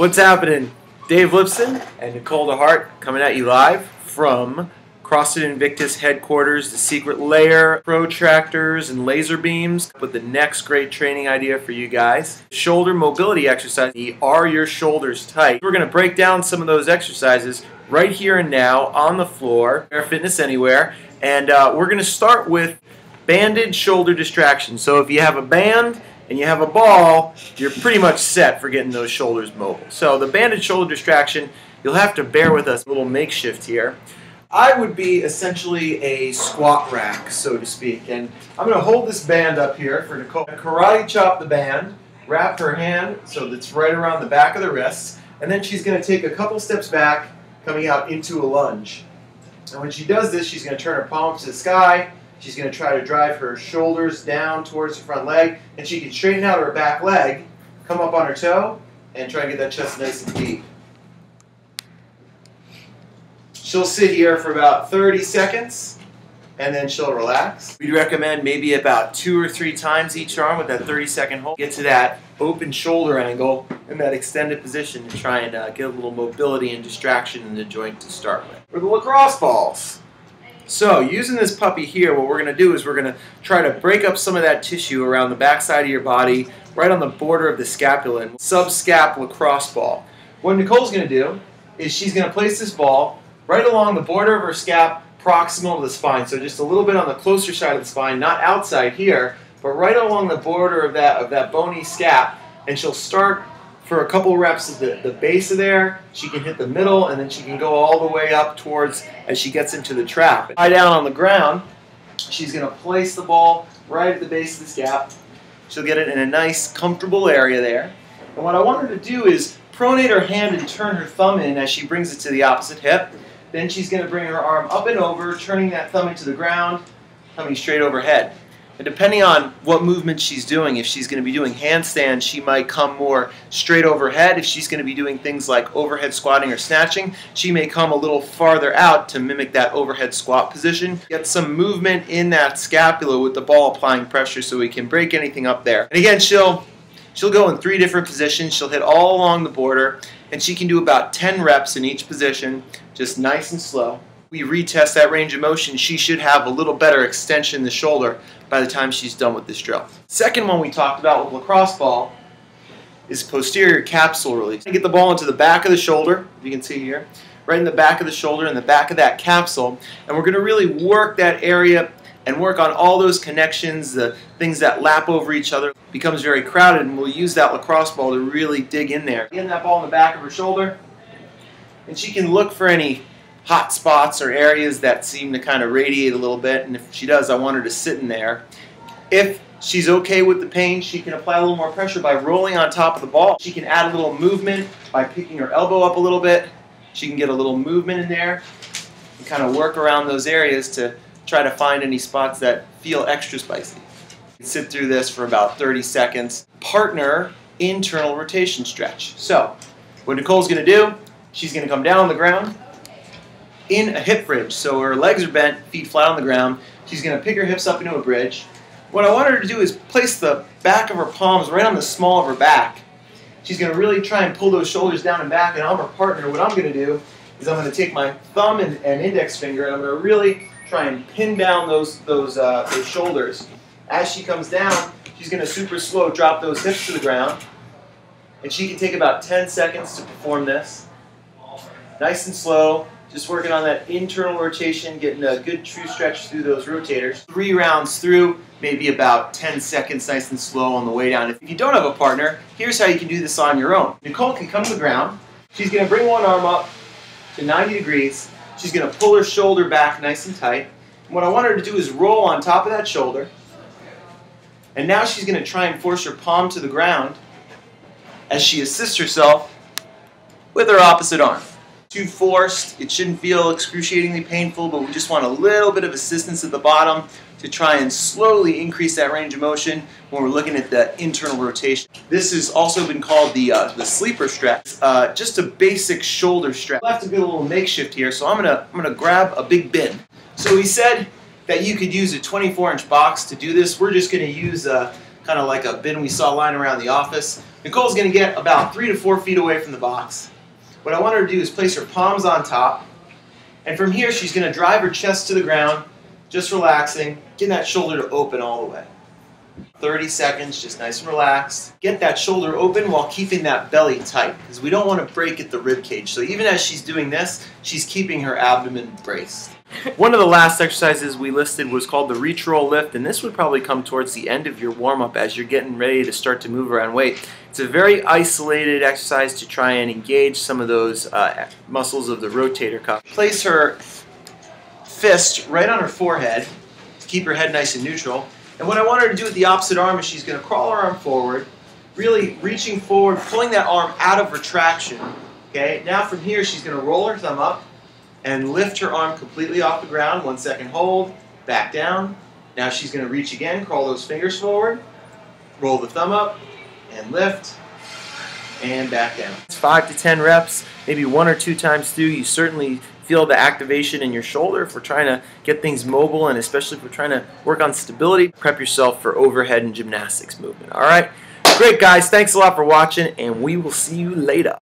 What's happening? Dave Lipson and Nicole DeHart coming at you live from CrossFit Invictus headquarters, the secret lair, protractors and laser beams with the next great training idea for you guys. Shoulder mobility exercise. Are your shoulders tight? We're going to break down some of those exercises right here and now on the floor, Air Fitness Anywhere, and we're going to start with banded shoulder distraction. So if you have a band and you have a ball, you're pretty much set for getting those shoulders mobile. So the banded shoulder distraction, you'll have to bear with us, a little makeshift here. I would be essentially a squat rack, so to speak, and I'm going to hold this band up here for Nicole. Karate chop the band, wrap her hand so that's right around the back of the wrist, and then she's going to take a couple steps back, coming out into a lunge. And when she does this, she's going to turn her palms to the sky. She's going to try to drive her shoulders down towards her front leg, and she can straighten out her back leg, come up on her toe, and try to get that chest nice and deep. She'll sit here for about 30 seconds, and then she'll relax. We'd recommend maybe about 2 or 3 times each arm with that 30-second hold. Get to that open shoulder angle in that extended position to try and get a little mobility and distraction in the joint to start with. For the lacrosse balls. So, using this puppy here, what we're going to do is we're going to try to break up some of that tissue around the backside of your body, right on the border of the scapula, subscap lacrosse ball. What Nicole's going to do is she's going to place this ball right along the border of her scap, proximal to the spine. So just a little bit on the closer side of the spine, not outside here, but right along the border of that bony scap. And she'll start for a couple reps at the base of there. She can hit the middle, and then she can go all the way up towards as she gets into the trap. Lie down on the ground. She's going to place the ball right at the base of the scap. She'll get it in a nice, comfortable area there. And what I want her to do is pronate her hand and turn her thumb in as she brings it to the opposite hip. Then she's going to bring her arm up and over, turning that thumb into the ground, coming straight overhead. And depending on what movement she's doing, if she's going to be doing handstands, she might come more straight overhead. If she's going to be doing things like overhead squatting or snatching, she may come a little farther out to mimic that overhead squat position. Get some movement in that scapula with the ball applying pressure so we can break anything up there. And again, she'll go in 3 different positions. She'll hit all along the border, and she can do about 10 reps in each position, just nice and slow. We retest that range of motion. She should have a little better extension in the shoulder by the time she's done with this drill. Second one we talked about with lacrosse ball is posterior capsule release. Get the ball into the back of the shoulder, you can see here, right in the back of the shoulder, in the back of that capsule, and we're going to really work that area and work on all those connections, the things that lap over each other. It becomes very crowded, and we'll use that lacrosse ball to really dig in there. Get that ball in the back of her shoulder, and she can look for any hot spots or areas that seem to kind of radiate a little bit, and if she does, I want her to sit in there. If she's okay with the pain, she can apply a little more pressure by rolling on top of the ball. She can add a little movement by picking her elbow up a little bit. She can get a little movement in there and kind of work around those areas to try to find any spots that feel extra spicy. You can sit through this for about 30 seconds. Partner internal rotation stretch. So, what Nicole's going to do, she's going to come down on the ground in a hip bridge. So her legs are bent, feet flat on the ground. She's going to pick her hips up into a bridge. What I want her to do is place the back of her palms right on the small of her back. She's going to really try and pull those shoulders down and back, and I'm her partner. What I'm going to do is I'm going to take my thumb and index finger, and I'm going to really try and pin down those shoulders. As she comes down, she's going to super slow drop those hips to the ground, and she can take about 10 seconds to perform this. Nice and slow, just working on that internal rotation, getting a good true stretch through those rotators. 3 rounds through, maybe about 10 seconds nice and slow on the way down. If you don't have a partner, here's how you can do this on your own. Nicole can come to the ground. She's going to bring one arm up to 90 degrees. She's going to pull her shoulder back nice and tight. And what I want her to do is roll on top of that shoulder. And now she's going to try and force her palm to the ground as she assists herself with her opposite arm. Too forced, it shouldn't feel excruciatingly painful, but we just want a little bit of assistance at the bottom to try and slowly increase that range of motion when we're looking at the internal rotation. This has also been called the sleeper stretch, just a basic shoulder stretch. We'll have to do a little makeshift here, so I'm gonna grab a big bin. So we said that you could use a 24-inch box to do this. We're just gonna use kind kind of like a bin we saw lying around the office. Nicole's going to get about 3 to 4 feet away from the box. What I want her to do is place her palms on top, and from here she's going to drive her chest to the ground, just relaxing, getting that shoulder to open all the way. 30 seconds, just nice and relaxed. Get that shoulder open while keeping that belly tight, because we don't want to break at the rib cage. So even as she's doing this, she's keeping her abdomen braced. One of the last exercises we listed was called the reach roll lift, and this would probably come towards the end of your warm-up as you're getting ready to start to move around weight. It's a very isolated exercise to try and engage some of those muscles of the rotator cuff. Place her fist right on her forehead to keep her head nice and neutral. And what I want her to do with the opposite arm is she's going to crawl her arm forward, really reaching forward, pulling that arm out of retraction. Okay. Now from here she's going to roll her thumb up and lift her arm completely off the ground. 1 second hold, back down. Now she's going to reach again, crawl those fingers forward, roll the thumb up, and lift, and back down. It's 5 to 10 reps, maybe 1 or 2 times through. You certainly feel the activation in your shoulder if we're trying to get things mobile, and especially if we're trying to work on stability. Prep yourself for overhead and gymnastics movement. All right? Great, guys. Thanks a lot for watching, and we will see you later.